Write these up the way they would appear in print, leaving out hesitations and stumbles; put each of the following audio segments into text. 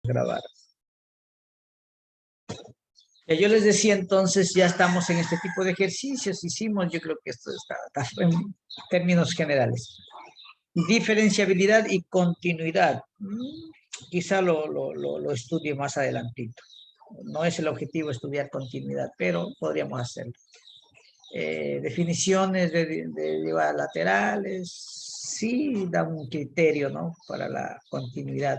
grabar. Yo les decía entonces, ya estamos en este tipo de ejercicios, hicimos, yo creo que esto está en términos generales. Diferenciabilidad y continuidad. Quizá lo estudie más adelantito. No es el objetivo estudiar continuidad, pero podríamos hacerlo. Definiciones de derivadas laterales, sí dan un criterio, ¿no? Para la continuidad.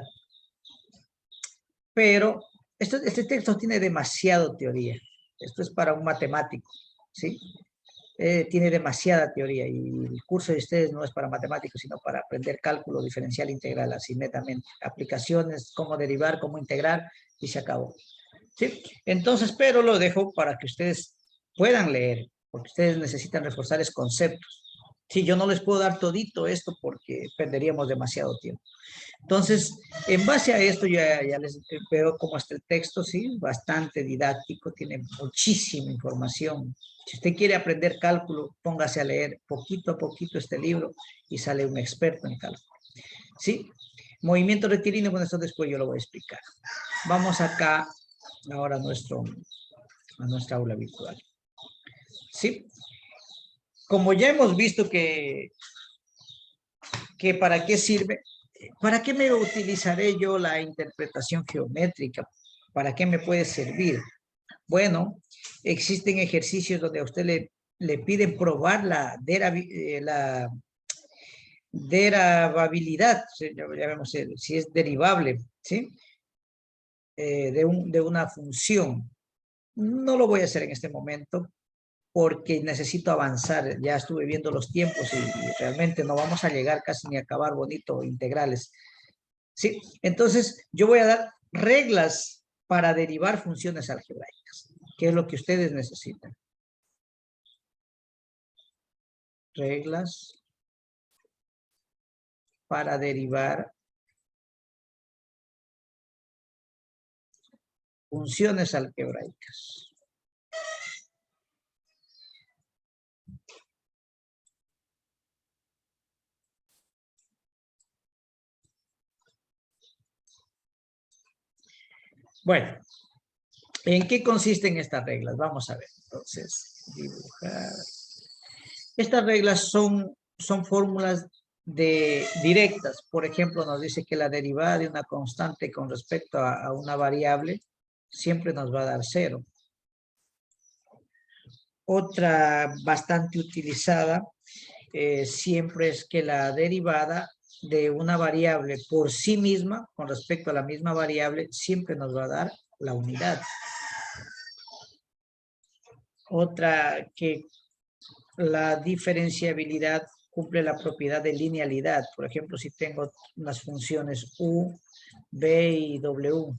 Pero este texto tiene demasiada teoría. Esto es para un matemático, ¿sí? Tiene demasiada teoría y el curso de ustedes no es para matemáticos, sino para aprender cálculo diferencial integral, así netamente. Aplicaciones, cómo derivar, cómo integrar, y se acabó. ¿Sí? Entonces, pero lo dejo para que ustedes puedan leer, porque ustedes necesitan reforzar esos conceptos. Sí, yo no les puedo dar todito esto porque perderíamos demasiado tiempo. Entonces, en base a esto, ya les veo cómo está el texto, ¿sí? Bastante didáctico, tiene muchísima información. Si usted quiere aprender cálculo, póngase a leer poquito a poquito este libro y sale un experto en cálculo, ¿sí? Movimiento rectilíneo, con esto después yo lo voy a explicar. Vamos acá ahora a nuestra aula virtual, ¿sí? Como ya hemos visto que para qué sirve, ¿para qué me utilizaré yo la interpretación geométrica? ¿Para qué me puede servir? Bueno, existen ejercicios donde a usted le piden probar la derivabilidad, ya vemos si es derivable, ¿sí? De una función. No lo voy a hacer en este momento porque necesito avanzar. Ya estuve viendo los tiempos y realmente no vamos a llegar casi ni a acabar bonito integrales. ¿Sí? Entonces, yo voy a dar reglas para derivar funciones algebraicas, que es lo que ustedes necesitan. Reglas para derivar funciones algebraicas. Bueno, ¿en qué consisten estas reglas? Vamos a ver. Entonces, dibujar. Estas reglas son fórmulas directas. Por ejemplo, nos dice que la derivada de una constante con respecto a una variable siempre nos va a dar 0. Otra bastante utilizada siempre es que la derivada de una variable por sí misma, con respecto a la misma variable, siempre nos va a dar la unidad. Otra, que la diferenciabilidad cumple la propiedad de linealidad. Por ejemplo, si tengo unas funciones u, b y w,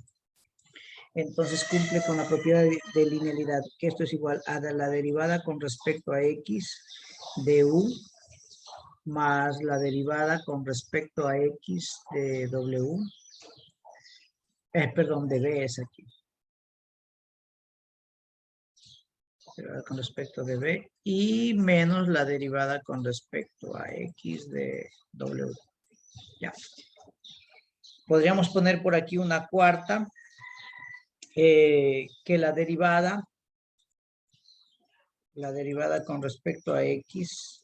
entonces cumple con la propiedad de linealidad, que esto es igual a la derivada con respecto a x de u más la derivada con respecto a x de w, perdón, de b es aquí. Con respecto de b y menos la derivada con respecto a x de w. Ya. Podríamos poner por aquí una cuarta, que la derivada con respecto a x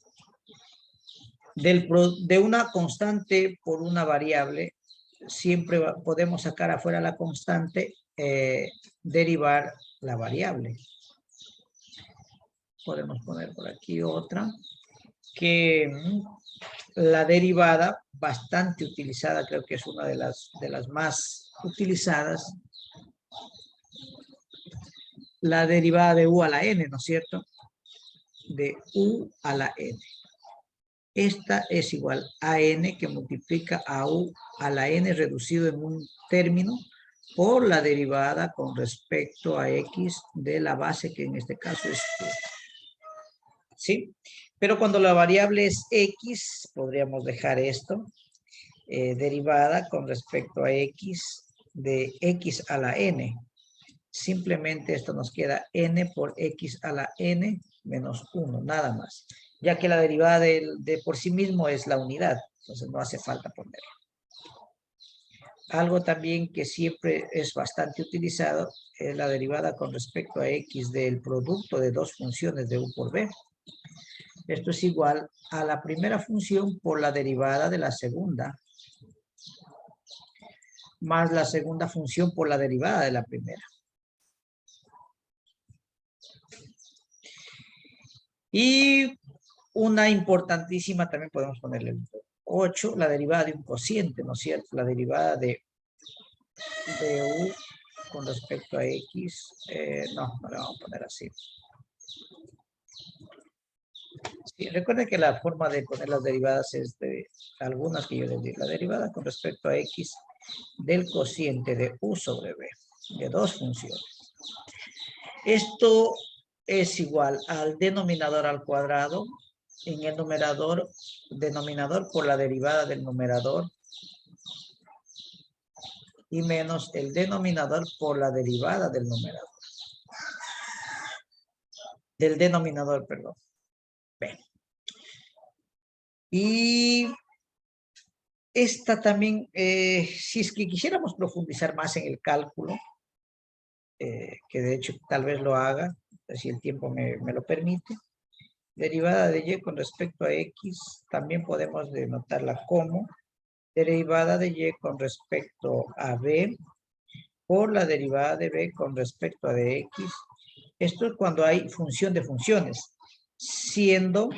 de una constante por una variable, siempre podemos sacar afuera la constante, derivar la variable. Podemos poner por aquí otra, que la derivada, bastante utilizada, creo que es una de las más utilizadas, la derivada de u a la n, ¿no es cierto? De u a la n. Esta es igual a n que multiplica a u a la n reducido en un término por la derivada con respecto a x de la base, que en este caso es u. ¿Sí? Pero cuando la variable es x, podríamos dejar esto, derivada con respecto a x de x a la n. Simplemente esto nos queda n por x a la n menos 1, nada más. Ya que la derivada de por sí mismo es la unidad, entonces no hace falta ponerlo. Algo también que siempre es bastante utilizado es la derivada con respecto a x del producto de dos funciones de u por b. Esto es igual a la primera función por la derivada de la segunda, más la segunda función por la derivada de la primera. Y una importantísima también podemos ponerle el 8, la derivada de un cociente, ¿no es cierto? La derivada de u con respecto a x, no le vamos a poner así. Sí, recuerden que la forma de poner las derivadas es de algunas que yo les di. La derivada con respecto a x del cociente de u sobre b, de dos funciones. Esto es igual al denominador al cuadrado, en el numerador, denominador por la derivada del numerador, y menos el denominador por la derivada del numerador. Del denominador, perdón. B. Y esta también, si es que quisiéramos profundizar más en el cálculo, que de hecho tal vez lo haga, si el tiempo me lo permite, derivada de y con respecto a x, también podemos denotarla como derivada de y con respecto a b por la derivada de b con respecto a de x. Esto es cuando hay función de funciones, siendo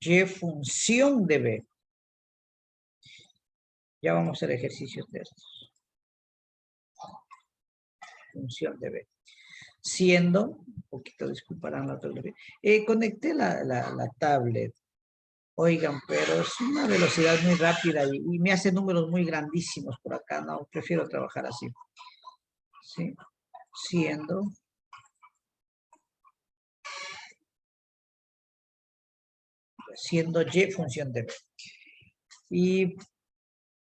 y función de b. Ya vamos a hacer ejercicios de estos. Función de b. Siendo, un poquito disculparán la ortografía, conecté la tablet. Oigan, pero es una velocidad muy rápida y me hace números muy grandísimos por acá, no, prefiero trabajar así. ¿Sí? Siendo y función de b.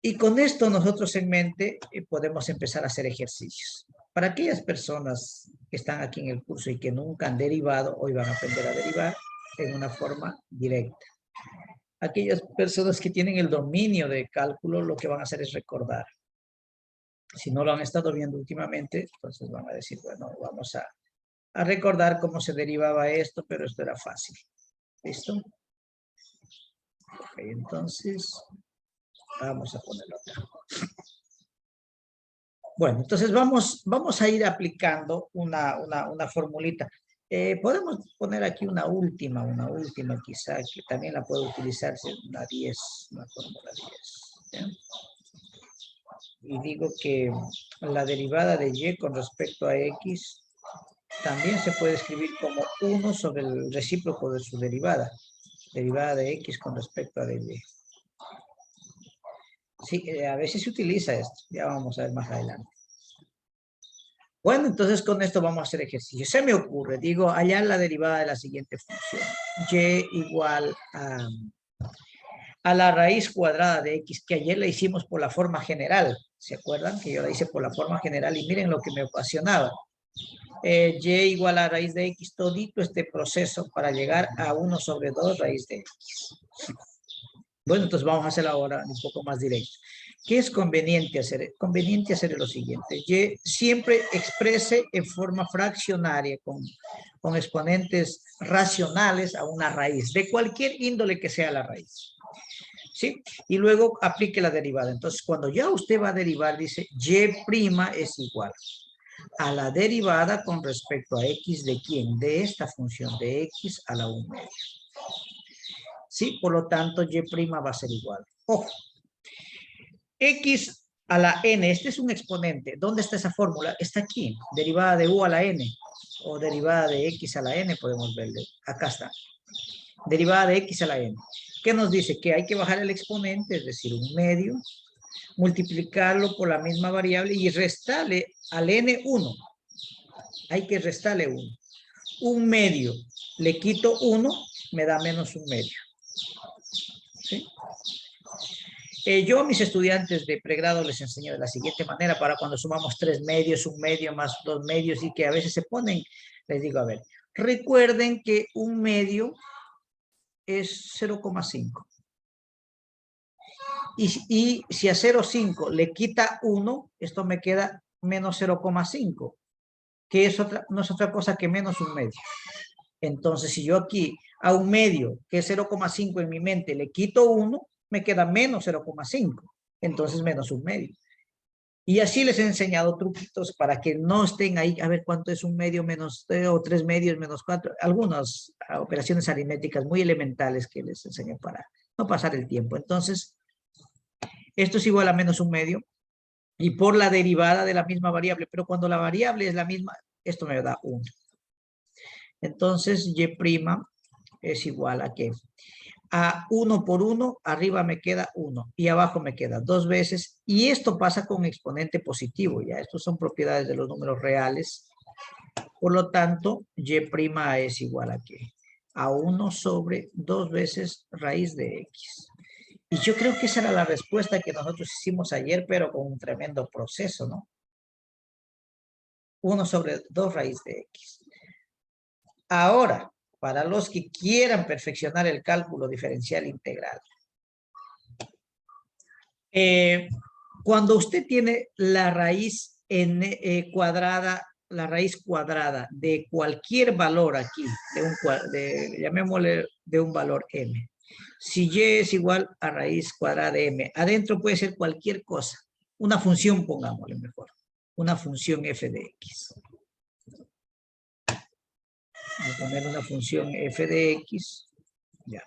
Y con esto nosotros en mente podemos empezar a hacer ejercicios. Para aquellas personas que están aquí en el curso y que nunca han derivado, hoy van a aprender a derivar en una forma directa. Aquellas personas que tienen el dominio de cálculo, lo que van a hacer es recordar. Si no lo han estado viendo últimamente, entonces van a decir, bueno, vamos a recordar cómo se derivaba esto, pero esto era fácil. ¿Listo? Ok, entonces vamos a ponerlo acá. Bueno, entonces vamos a ir aplicando una formulita. Podemos poner aquí una última quizá, que también la puede utilizarse, una 10, una fórmula 10. ¿Ya? Y digo que la derivada de y con respecto a x también se puede escribir como 1 sobre el recíproco de su derivada. Derivada de x con respecto a de y. Sí, a veces se utiliza esto. Ya vamos a ver más adelante. Bueno, entonces con esto vamos a hacer ejercicio. Se me ocurre, digo, hallar la derivada de la siguiente función. Y igual a la raíz cuadrada de x, que ayer la hicimos por la forma general. ¿Se acuerdan? Que yo la hice por la forma general y miren lo que me ocasionaba. Y igual a raíz de x, todito este proceso para llegar a 1 sobre 2 raíz de x. Bueno, entonces vamos a hacerlo ahora un poco más directo. ¿Qué es conveniente hacer? Conveniente hacer lo siguiente. Y siempre exprese en forma fraccionaria con exponentes racionales a una raíz, de cualquier índole que sea la raíz. ¿Sí? Y luego aplique la derivada. Entonces, cuando ya usted va a derivar, dice y' es igual a la derivada con respecto a x de quién, de esta función de x a la 1 media. ¿Sí? Por lo tanto, y' va a ser igual. Ojo. X a la n, este es un exponente. ¿Dónde está esa fórmula? Está aquí, derivada de u a la n, o derivada de x a la n, podemos verle. Acá está. Derivada de x a la n. ¿Qué nos dice? Que hay que bajar el exponente, es decir, un medio, multiplicarlo por la misma variable y restarle al n 1. Hay que restarle 1. Un medio, le quito 1, me da menos un medio. ¿Sí? Yo a mis estudiantes de pregrado les enseño de la siguiente manera, para cuando sumamos 3 medios, un medio más 2 medios y que a veces se ponen, les digo, a ver, recuerden que un medio es 0,5. Y si a 0,5 le quita 1, esto me queda menos 0,5, que es no es otra cosa que menos un medio. Entonces, si yo aquí a un medio, que es 0,5 en mi mente, le quito 1, me queda menos 0,5. Entonces, menos un medio. Y así les he enseñado truquitos para que no estén ahí, a ver cuánto es un medio menos, o 3 medios menos 4, algunas operaciones aritméticas muy elementales que les enseño para no pasar el tiempo. Entonces, esto es igual a menos un medio, y por la derivada de la misma variable, pero cuando la variable es la misma, esto me da 1. Entonces, y' es igual a ¿qué? A 1 por 1, arriba me queda 1 y abajo me queda 2 veces, y esto pasa con exponente positivo, ya, estos son propiedades de los números reales, por lo tanto, y' es igual a ¿qué? A 1 sobre 2 veces raíz de x. Y yo creo que esa era la respuesta que nosotros hicimos ayer, pero con un tremendo proceso, ¿no? 1 sobre 2 raíz de x. Ahora, para los que quieran perfeccionar el cálculo diferencial integral, cuando usted tiene la raíz cuadrada, la raíz cuadrada de cualquier valor aquí, llamémosle de un valor m, si y es igual a raíz cuadrada de m, adentro puede ser cualquier cosa, una función, pongámosle mejor, una función f de x. Voy a poner una función f de x, ya.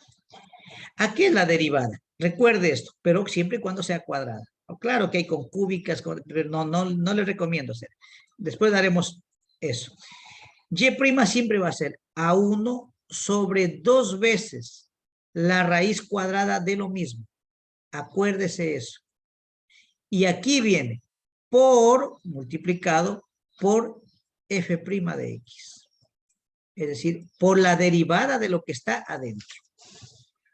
Aquí es la derivada, recuerde esto, pero siempre y cuando sea cuadrada. Claro que hay con cúbicas, pero no les recomiendo hacer. Después haremos eso. Y' siempre va a ser a 1 sobre 2 veces la raíz cuadrada de lo mismo. Acuérdese eso. Y aquí viene por multiplicado por f' de x. Es decir, por la derivada de lo que está adentro.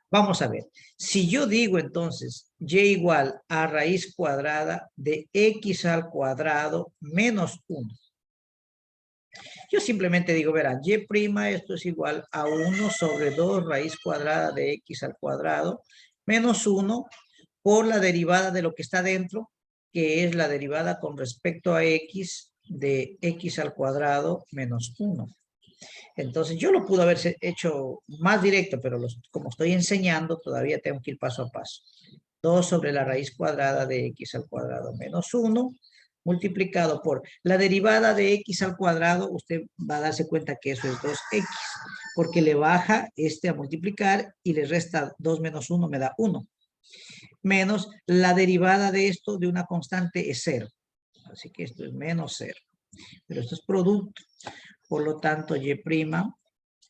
Vamos a ver, si yo digo entonces y igual a raíz cuadrada de x al cuadrado menos 1. Yo simplemente digo, verán, y' esto es igual a 1 sobre 2 raíz cuadrada de x al cuadrado menos 1 por la derivada de lo que está dentro, que es la derivada con respecto a x de x al cuadrado menos 1. Entonces yo lo pude haber hecho más directo, pero como estoy enseñando, todavía tengo que ir paso a paso. 2 sobre la raíz cuadrada de x al cuadrado menos 1, multiplicado por la derivada de x al cuadrado, usted va a darse cuenta que eso es 2x, porque le baja a multiplicar y le resta 2 menos 1, me da 1. Menos la derivada de esto de una constante es 0. Así que esto es menos 0. Pero esto es producto. Por lo tanto, y'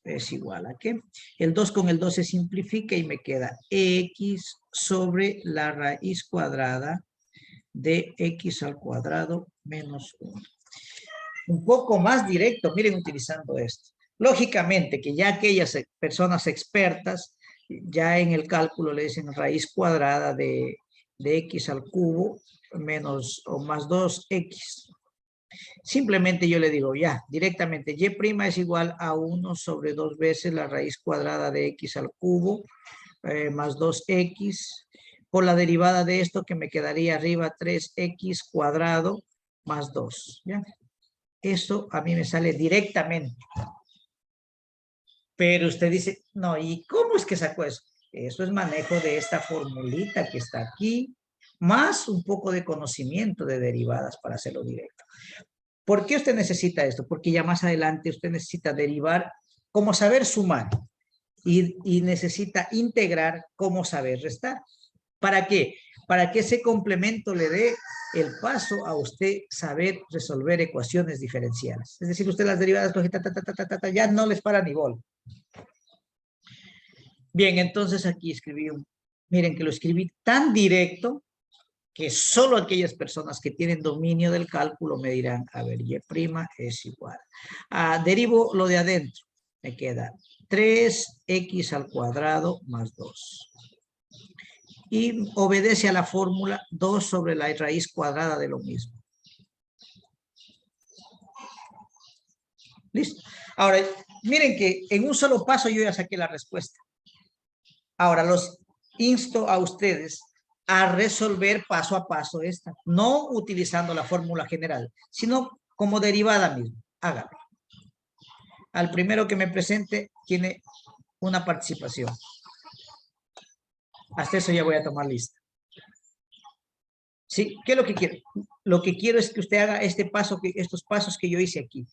es igual a ¿qué? El 2 con el 2 se simplifica y me queda x sobre la raíz cuadrada de x al cuadrado menos 1. Un poco más directo, miren, utilizando esto. Lógicamente que ya aquellas personas expertas, ya en el cálculo le dicen raíz cuadrada de x al cubo menos o más 2x. Simplemente yo le digo ya, directamente, y' es igual a 1 sobre 2 veces la raíz cuadrada de x al cubo, más 2x, por la derivada de esto que me quedaría arriba 3x cuadrado más 2, ¿ya? Eso a mí me sale directamente. Pero usted dice, no, ¿y cómo es que sacó eso? Eso es manejo de esta formulita que está aquí, más un poco de conocimiento de derivadas para hacerlo directo. ¿Por qué usted necesita esto? Porque ya más adelante usted necesita derivar como saber sumar y necesita integrar como saber restar. ¿Para qué? Para que ese complemento le dé el paso a usted saber resolver ecuaciones diferenciales. Es decir, usted las derivadas ya no les para ni bola. Bien, entonces aquí escribí miren que lo escribí tan directo que solo aquellas personas que tienen dominio del cálculo me dirán, a ver, y' es igual. Derivo lo de adentro, me queda 3x al cuadrado más 2. Y obedece a la fórmula 2 sobre la raíz cuadrada de lo mismo. ¿Listo? Ahora, miren que en un solo paso yo ya saqué la respuesta. Ahora, los insto a ustedes a resolver paso a paso esta, no utilizando la fórmula general, sino como derivada misma. Hágalo. Al primero que me presente tiene una participación. Hasta eso ya voy a tomar lista. ¿Sí? ¿Qué es lo que quiero? Lo que quiero es que usted haga estos pasos que yo hice aquí.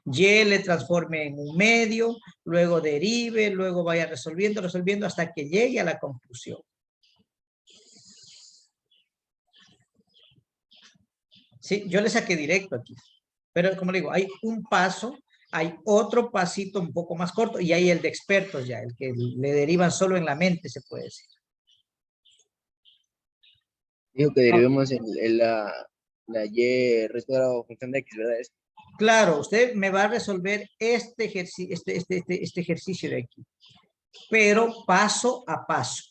Y le transforme en un medio, luego derive, luego vaya resolviendo hasta que llegue a la conclusión. Sí, yo le saqué directo aquí. Pero como le digo, hay un paso, hay otro pasito un poco más corto y hay el de expertos ya, el que le derivan solo en la mente, se puede decir. Dijo que derivemos la y resto de la función de x, ¿verdad? Claro, usted me va a resolver este ejercicio de aquí, pero paso a paso.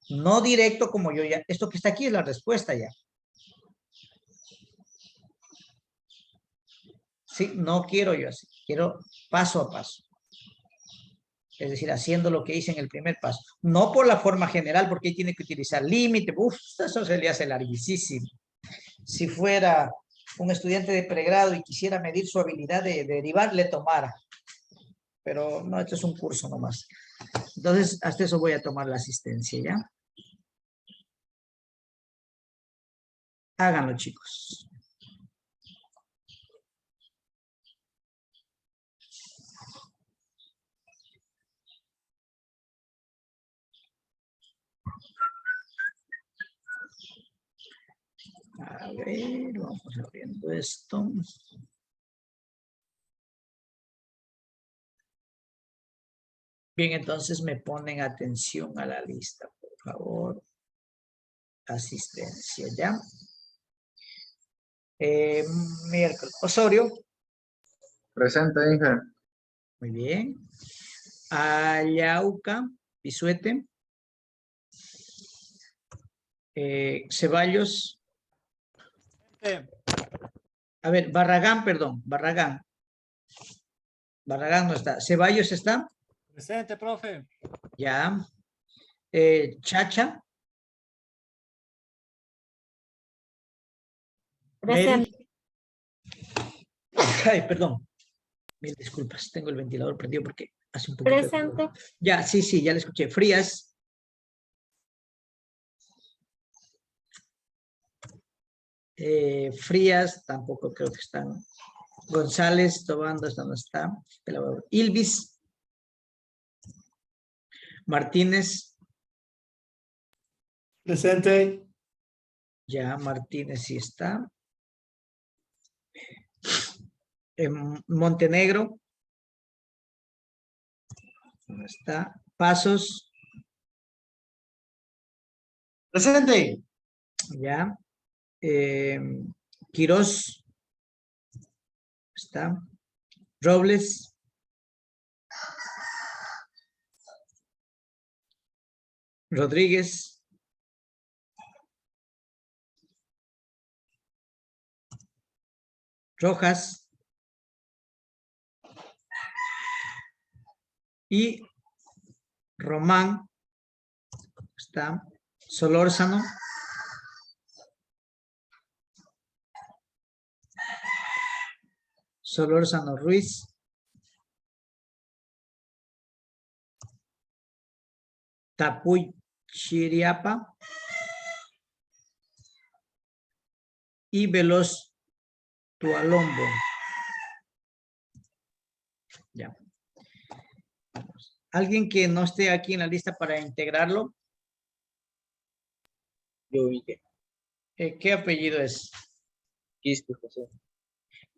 No directo como yo ya. Esto que está aquí es la respuesta ya. Sí, no quiero yo así. Quiero paso a paso. Es decir, haciendo lo que hice en el primer paso. No por la forma general, porque ahí tiene que utilizar límite. Uf, eso se le hace larguísimo. Si fuera un estudiante de pregrado y quisiera medir su habilidad de derivar, le tomara. Pero no, esto es un curso nomás. Entonces, hasta eso voy a tomar la asistencia, ¿ya? Háganlo, chicos. A ver, vamos abriendo esto. Bien, entonces me ponen atención a la lista, por favor. Asistencia, ¿ya? Miércoles. Osorio. Presente, Inge. Muy bien. Ayauca, Pisuete. Ceballos. A ver, Barragán, perdón, Barragán. Barragán no está. ¿Ceballos está? Presente, profe. Ya. Chacha. Presente. Mary. Ay, perdón. Mil disculpas, tengo el ventilador prendido porque hace un poquito de calor. Presente. Ya, sí, ya le escuché. Frías. Frías, tampoco creo que están. González, Tobando, esta no está. Ilvis. Martínez. Presente. Ya, Martínez sí está. Montenegro. No está. Pasos. Presente. Ya. Quirós. Está. Robles. Rodríguez. Rojas. Y Román. Está. Solórzano. Solórzano Ruiz. Tapuy Chiriapa. Y Veloz Tualombo. Ya. ¿Alguien que no esté aquí en la lista para integrarlo? Yo Inge. ¿Qué apellido es? Quispe, José.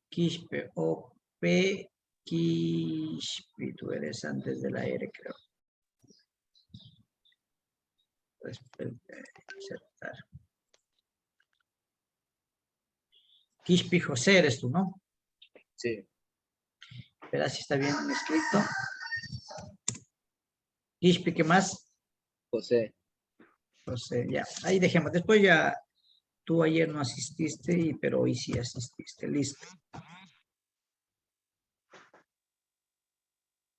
Quispe o P. Quispe. Tú eres antes de la R, creo. Aceptar. Quispe José eres tú, ¿no? Sí. Espera si está bien escrito. Quispe, ¿qué más? José. José, ya. Ahí dejemos. Después ya tú ayer no asististe, pero hoy sí asististe. Listo.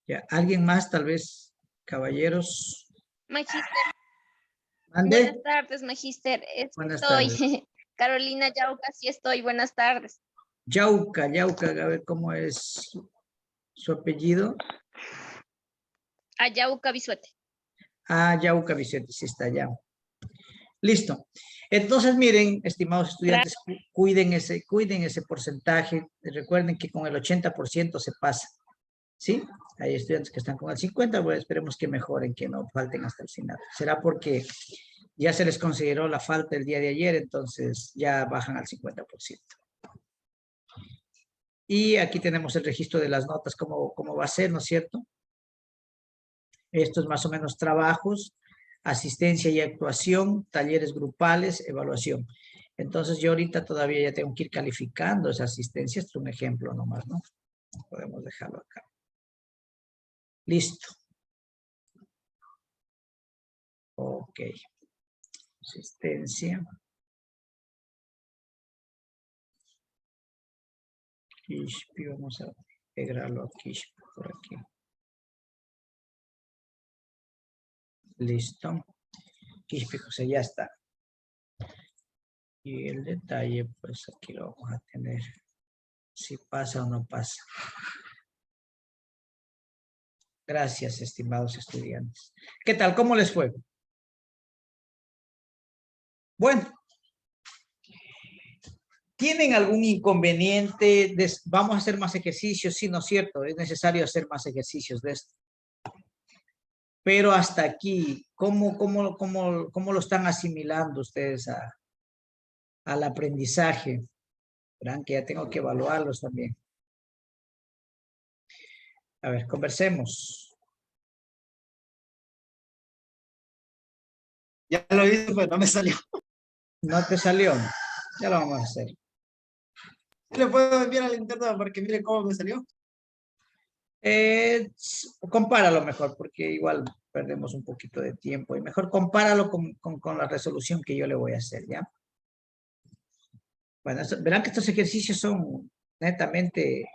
Ya. ¿Alguien más, tal vez, caballeros? Magister. ¿Ande? Buenas tardes, magíster. Buenas Estoy. tardes. Carolina Yauca, sí estoy. Buenas tardes. Yauca, a ver cómo es su apellido. Yauca Bisuete. Ah, Yauca Vicente, sí está allá. Listo. Entonces, miren, estimados estudiantes, cuiden ese porcentaje. Recuerden que con el 80% se pasa. ¿Sí? Hay estudiantes que están con el 50%, pues esperemos que mejoren, que no falten hasta el final. Será porque ya se les consideró la falta el día de ayer, entonces ya bajan al 50%. Y aquí tenemos el registro de las notas, cómo va a ser, ¿no es cierto? Esto es más o menos trabajos, asistencia y actuación, talleres grupales, evaluación. Entonces yo ahorita todavía ya tengo que ir calificando esa asistencia. Esto es un ejemplo nomás, ¿no? Podemos dejarlo acá. Listo. Ok. Asistencia. Quispe, vamos a integrarlo a Quispe por aquí. Listo. Quispe, José, ya está. Y el detalle, pues aquí lo vamos a tener. Si pasa o no pasa. Gracias, estimados estudiantes. ¿Qué tal? ¿Cómo les fue? Bueno. ¿Tienen algún inconveniente? Vamos a hacer más ejercicios, sí, ¿no es cierto? Es necesario hacer más ejercicios de esto. Pero hasta aquí, ¿cómo lo están asimilando ustedes al aprendizaje? Verán que ya tengo que evaluarlos también. A ver, conversemos. Ya lo hice, pero no me salió. ¿No te salió? Ya lo vamos a hacer. Le puedo enviar al interno para que mire cómo me salió. Compáralo mejor, porque igual perdemos un poquito de tiempo. Y mejor compáralo con la resolución que yo le voy a hacer, ¿ya? Bueno, verán que estos ejercicios son netamente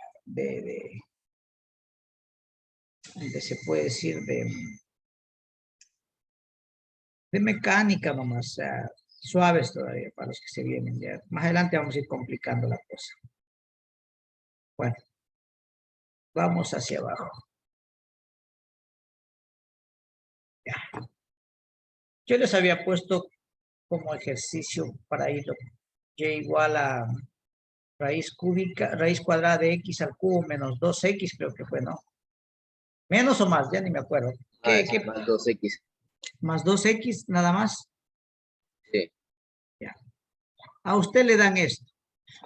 se puede decir, de mecánica nomás, o sea, suaves todavía para los que se vienen ya. Más adelante vamos a ir complicando la cosa. Bueno, vamos hacia abajo. Ya. Yo les había puesto como ejercicio para irlo, y igual a raíz cúbica, raíz cuadrada de x al cubo menos 2x, creo que fue, ¿no? Menos o más, ya ni me acuerdo. ¿Qué? Más 2x. Más 2x, nada más. Sí. Ya. A usted le dan esto.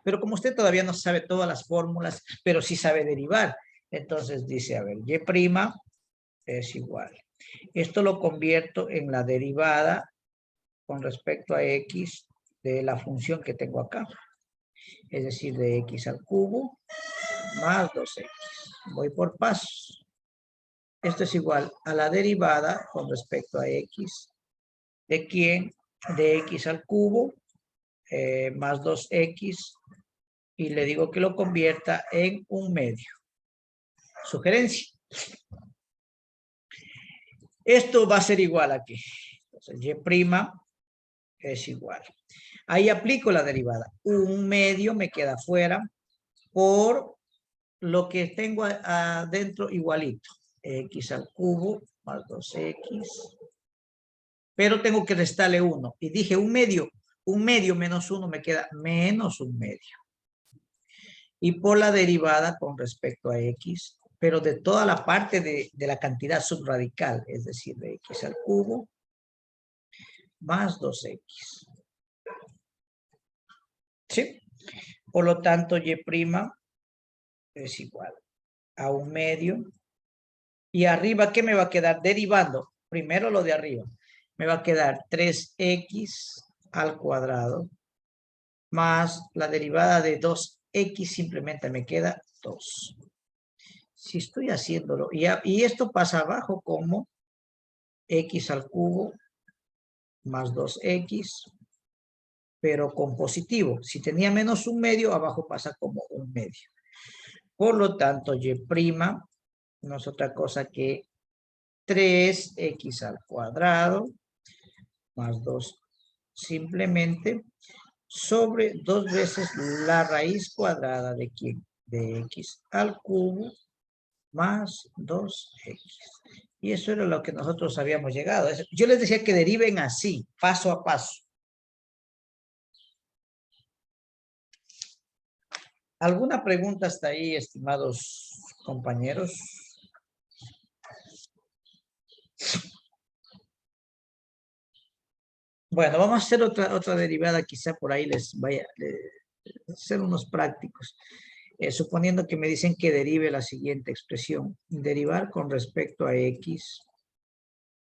Pero como usted todavía no sabe todas las fórmulas, pero sí sabe derivar, entonces dice, a ver, y' es igual. Esto lo convierto en la derivada con respecto a x de la función que tengo acá. Es decir, de x al cubo más 2x. Voy por pasos. Esto es igual a la derivada con respecto a x. ¿De quién? De x al cubo más 2x. Y le digo que lo convierta en un medio. Sugerencia. Esto va a ser igual aquí. Entonces, y' es igual. Ahí aplico la derivada. Un medio me queda fuera por lo que tengo adentro igualito. X al cubo más 2x. Pero tengo que restarle 1. Y dije un medio menos 1 me queda menos un medio. Y por la derivada con respecto a x, pero de toda la parte de la cantidad subradical, es decir, de x al cubo más 2x. ¿Sí? Por lo tanto, y' es igual a un medio. Y arriba, ¿qué me va a quedar? Derivando. Primero lo de arriba. Me va a quedar 3x al cuadrado más la derivada de 2x, simplemente me queda 2. Si estoy haciéndolo, y esto pasa abajo como x al cubo más 2x, pero con positivo. Si tenía menos un medio, abajo pasa como un medio. Por lo tanto, y' no es otra cosa que 3x al cuadrado más 2 simplemente sobre 2 veces la raíz cuadrada de ¿quién? De x al cubo más 2x. Y eso era lo que nosotros habíamos llegado. Yo les decía que deriven así, paso a paso. ¿Alguna pregunta hasta ahí, estimados compañeros? Bueno, vamos a hacer otra derivada, quizá por ahí les vaya a hacer unos prácticos. Suponiendo que me dicen que derive la siguiente expresión. Derivar con respecto a x,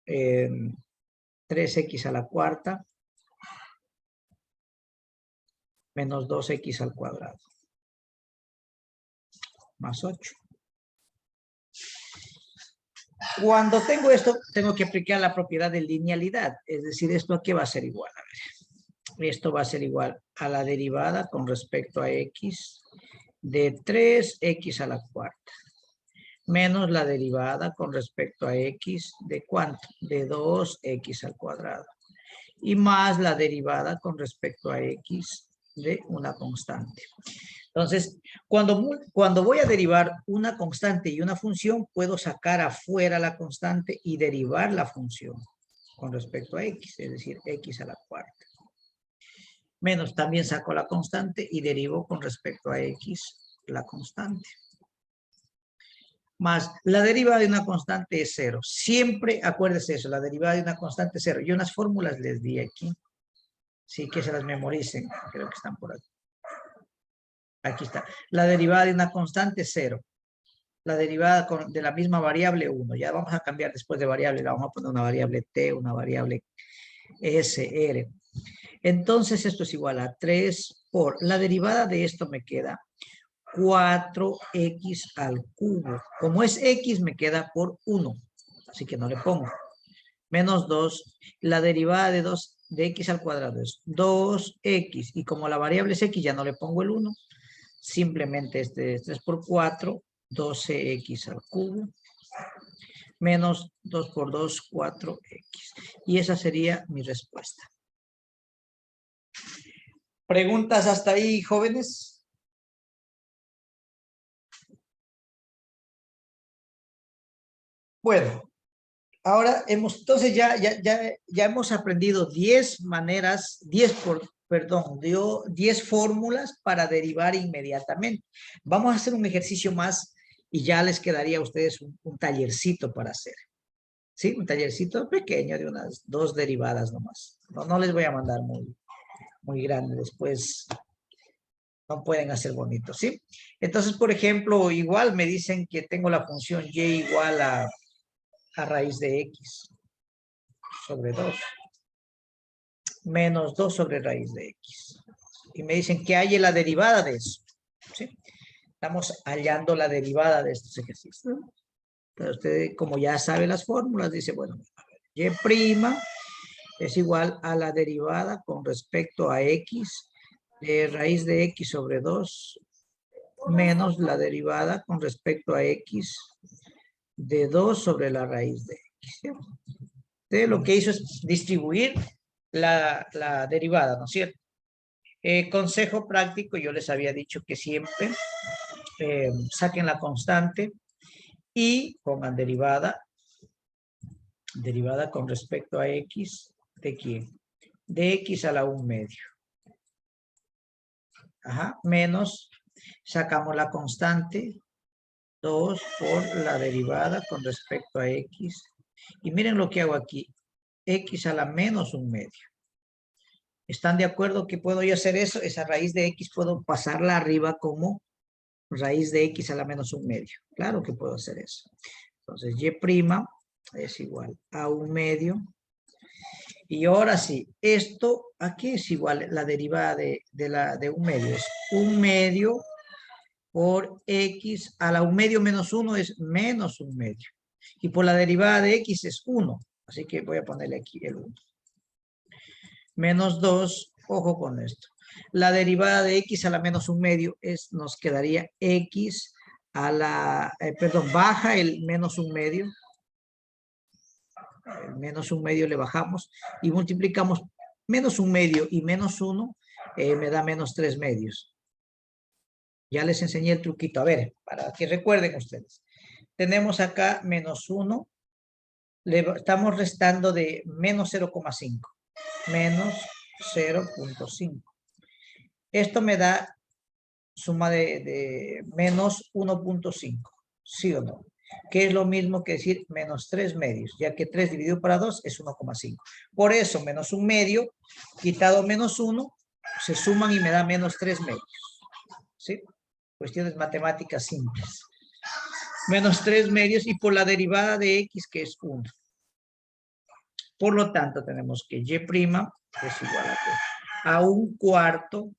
3x a la cuarta, menos 2x al cuadrado, más 8. Cuando tengo esto, tengo que aplicar la propiedad de linealidad. Es decir, ¿esto a qué va a ser igual? A ver, esto va a ser igual a la derivada con respecto a x de 3x a la cuarta, menos la derivada con respecto a x de ¿cuánto? De 2x al cuadrado. Y más la derivada con respecto a x de una constante. Entonces, cuando voy a derivar una constante y una función, puedo sacar afuera la constante y derivar la función con respecto a x, es decir, x a la cuarta. Menos también saco la constante y derivo con respecto a x la constante. Más la derivada de una constante es 0. Siempre acuérdese eso, la derivada de una constante es 0. Yo unas fórmulas les di aquí. Sí, que se las memoricen. Creo que están por aquí. Aquí está. La derivada de una constante es 0. La derivada de la misma variable 1. Ya vamos a cambiar después de variable. La vamos a poner una variable t, una variable s, r. Entonces esto es igual a 3 por... La derivada de esto me queda 4x al cubo. Como es x, me queda por 1. Así que no le pongo. Menos 2. La derivada de 2 de x al cuadrado es 2x. Y como la variable es x, ya no le pongo el 1. Simplemente este es 3 por 4, 12x al cubo. Menos 2 por 2, 4x. Y esa sería mi respuesta. ¿Preguntas hasta ahí, jóvenes? Bueno, ahora entonces ya hemos aprendido 10 maneras, 10 fórmulas para derivar inmediatamente. Vamos a hacer un ejercicio más y ya les quedaría a ustedes un tallercito para hacer. ¿Sí? Un tallercito pequeño de unas 2 derivadas nomás. No les voy a mandar muy grande, después no pueden hacer bonito, ¿sí? Entonces, por ejemplo, igual me dicen que tengo la función y igual a raíz de x sobre 2 menos 2 sobre raíz de x. Y me dicen que hay la derivada de eso, ¿sí? Estamos hallando la derivada de estos ejercicios. Pero usted, como ya sabe las fórmulas, dice, bueno, y' es igual a la derivada con respecto a x de raíz de x sobre 2 menos la derivada con respecto a x de 2 sobre la raíz de x. ¿Sí? Entonces, lo que hizo es distribuir la derivada, ¿no es cierto? Consejo práctico, yo les había dicho que siempre saquen la constante y pongan derivada con respecto a x, ¿de quién? De x a la 1 medio. Ajá, menos, sacamos la constante, 2 por la derivada con respecto a x. Y miren lo que hago aquí, x a la menos 1 medio. ¿Están de acuerdo que puedo yo hacer eso? Esa raíz de x puedo pasarla arriba como raíz de x a la menos 1 medio. Claro que puedo hacer eso. Entonces, y' es igual a 1 medio. Y ahora sí, esto, ¿a qué es igual la derivada de 1 medio? Es 1 medio por x a la 1 medio menos 1 es menos 1 medio. Y por la derivada de x es 1. Así que voy a ponerle aquí el 1. Menos 2, ojo con esto. La derivada de x a la menos 1 medio nos quedaría x a la, baja el menos 1 medio. menos 1/2 le bajamos y multiplicamos menos 1/2 y menos 1, me da menos 3/2. Ya les enseñé el truquito. A ver, para que recuerden ustedes. Tenemos acá menos 1. Estamos restando de menos 0,5. Menos 0,5. Esto me da suma de menos 1,5. ¿Sí o no? Que es lo mismo que decir menos 3/2, ya que 3 dividido para 2 es 1,5. Por eso, menos 1/2 quitado menos 1, se suman y me da menos 3/2. ¿Sí? Cuestiones matemáticas simples. Menos 3/2 y por la derivada de x, que es 1. Por lo tanto, tenemos que y' es igual a 1/4,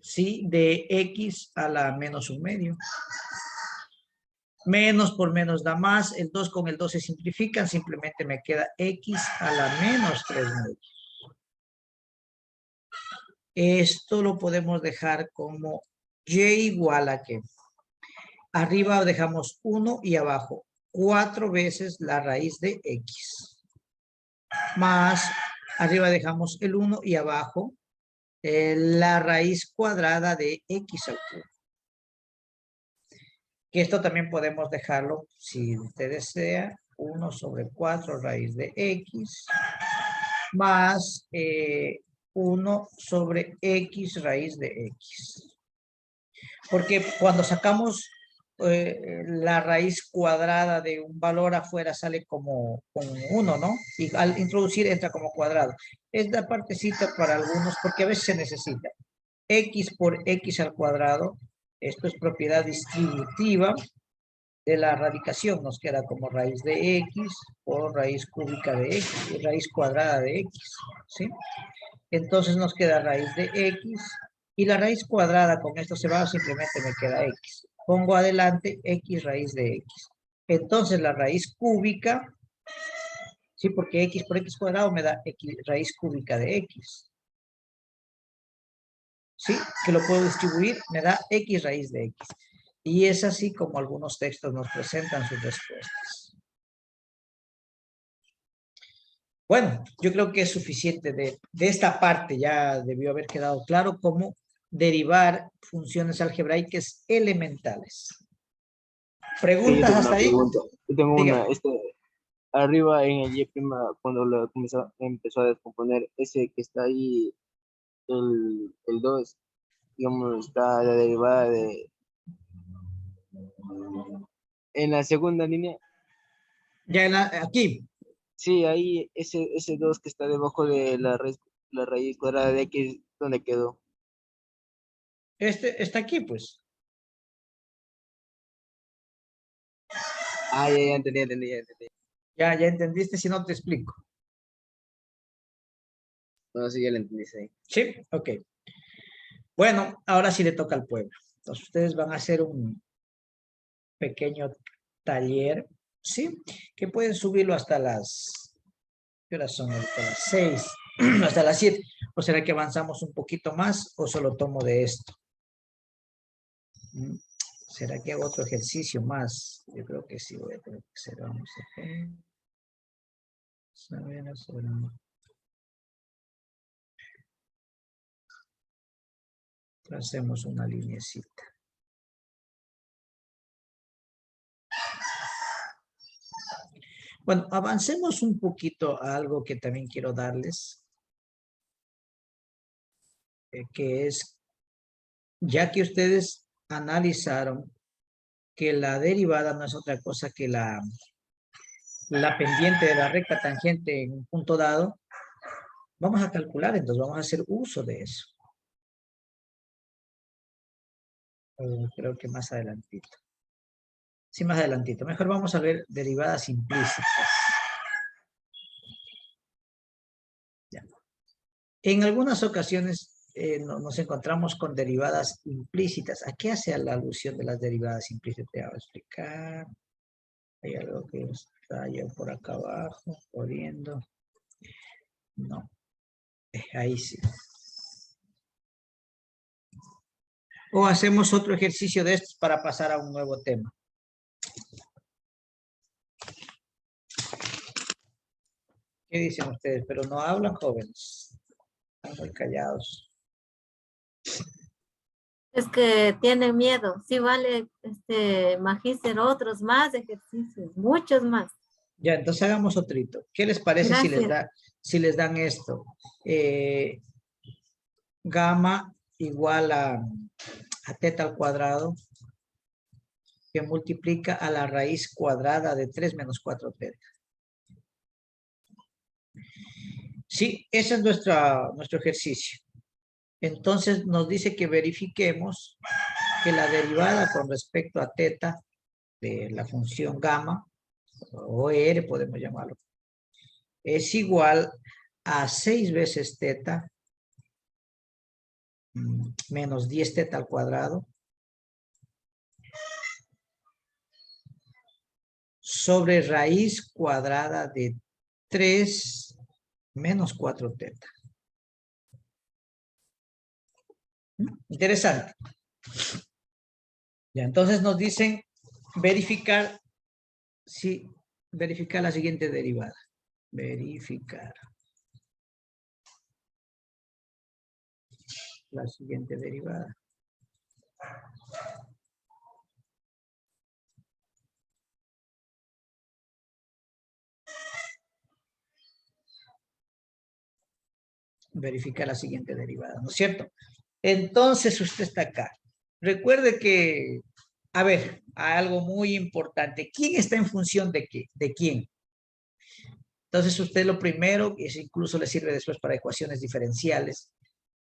¿sí? De x a la menos 1/2. Menos por menos da más. El 2 con el 2 se simplifican. Simplemente me queda x a la menos 3/2. Esto lo podemos dejar como y igual a que arriba dejamos 1 y abajo 4 veces la raíz de x. Más arriba dejamos el 1 y abajo la raíz cuadrada de x al cubo. Que esto también podemos dejarlo, si usted desea, 1 sobre 4 raíz de x más 1 sobre x raíz de x. Porque cuando sacamos la raíz cuadrada de un valor afuera sale como 1, ¿no? Y al introducir entra como cuadrado. Esta partecita para algunos, porque a veces se necesita. X por x al cuadrado, esto es propiedad distributiva de la radicación, nos queda como raíz de x por raíz cúbica de x y raíz cuadrada de x, ¿sí? Entonces nos queda raíz de x y la raíz cuadrada con esto se va, simplemente me queda x. Pongo adelante x raíz de x. Entonces la raíz cúbica, sí, porque x por x cuadrado me da x, raíz cúbica de x. ¿Sí? Que lo puedo distribuir, me da x raíz de x. Y es así como algunos textos nos presentan sus respuestas. Bueno, yo creo que es suficiente de esta parte. Ya debió haber quedado claro cómo derivar funciones algebraicas elementales. ¿Preguntas hasta ahí? Yo tengo Dígame. una, arriba en el Y', cuando lo empezó a descomponer, ese que está ahí, el 2, digamos, está la derivada de, en la segunda línea, Ya aquí. sí, ahí ese 2 que está debajo de la raíz cuadrada de x, ¿dónde quedó? Este está aquí, pues. Ah, ya entendí. Ya entendiste, si no te explico. No, sí, ya lo entendí, sí. ¿Sí? Ok. Bueno, ahora sí le toca al pueblo. Entonces ustedes van a hacer un pequeño taller, ¿sí? Que pueden subirlo hasta las... ¿Qué horas son? Hasta las 6, hasta las 7. ¿O será que avanzamos un poquito más o solo tomo de esto? ¿Será que hago otro ejercicio más? Yo creo que sí voy a tener que hacer. Vamos a ver. Hacemos una linecita. Bueno, avancemos un poquito a algo que también quiero darles. Que es, ya que ustedes analizaron que la derivada no es otra cosa que la pendiente de la recta tangente en un punto dado, vamos a calcular, entonces vamos a hacer uso de eso. Creo que más adelantito. Sí, más adelantito. Mejor vamos a ver derivadas implícitas. Ya. En algunas ocasiones nos encontramos con derivadas implícitas. ¿A qué hace la alusión de las derivadas implícitas? Te voy a explicar. Hay algo que está ya por acá abajo, corriendo. No. Ahí sí. O hacemos otro ejercicio de estos para pasar a un nuevo tema. ¿Qué dicen ustedes? Pero no hablan, jóvenes. Están muy callados. Es que tienen miedo. Sí, vale, magíster, otros más ejercicios, muchos más. Ya, entonces hagamos otrito. ¿Qué les parece Gracias. si les dan esto? Gamma igual a teta al cuadrado, que multiplica a la raíz cuadrada de 3 menos 4 teta. Sí, ese es nuestro ejercicio. Entonces nos dice que verifiquemos que la derivada con respecto a teta de la función gamma, o r podemos llamarlo, es igual a 6 veces teta menos 10 teta al cuadrado sobre raíz cuadrada de 3 menos 4 teta. Interesante. Ya, entonces nos dicen verificar la siguiente derivada. Verificar la siguiente derivada. Verificar la siguiente derivada, ¿no es cierto? Entonces usted está acá. Recuerde que, a ver, algo muy importante. ¿Quién está en función de qué? ¿De quién? Entonces usted lo primero, y eso incluso le sirve después para ecuaciones diferenciales,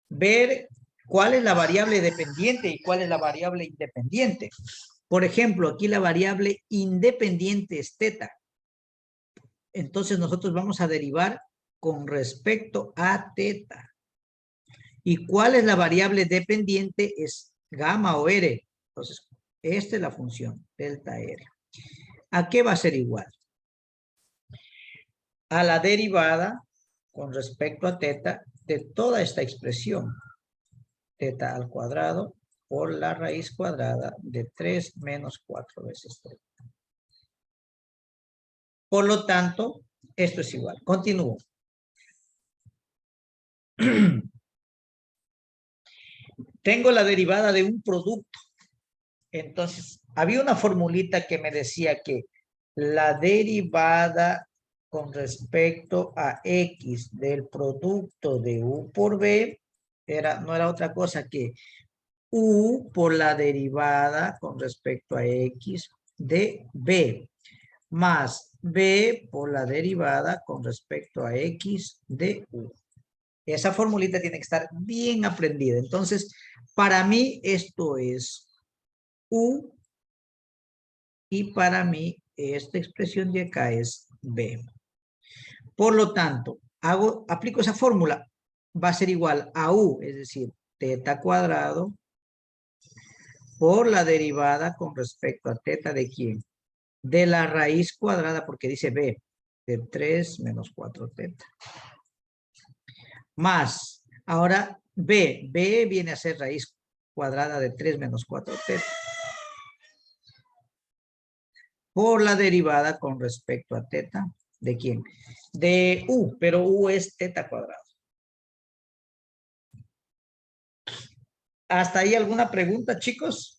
ver cuál es la variable dependiente y cuál es la variable independiente. Por ejemplo, aquí la variable independiente es teta. Entonces nosotros vamos a derivar con respecto a teta. ¿Y cuál es la variable dependiente? Es gamma o r. Entonces, esta es la función, delta r. ¿A qué va a ser igual? A la derivada con respecto a teta de toda esta expresión. Teta al cuadrado por la raíz cuadrada de 3 menos 4 veces teta. Por lo tanto, esto es igual. Continúo. Tengo la derivada de un producto. Entonces, había una formulita que me decía que la derivada con respecto a X del producto de U por B no era otra cosa que U por la derivada con respecto a X de B más B por la derivada con respecto a X de U. Esa formulita tiene que estar bien aprendida. Entonces, para mí esto es U y para mí esta expresión de acá es B. Por lo tanto, aplico esa fórmula. Va a ser igual a U, es decir, teta cuadrado por la derivada con respecto a teta de ¿quién? De la raíz cuadrada, porque dice B, de 3 menos 4 teta. Más, ahora B viene a ser raíz cuadrada de 3 menos 4 teta. Por la derivada con respecto a teta, ¿de quién? De U, pero U es teta cuadrado. ¿Hasta ahí alguna pregunta, chicos?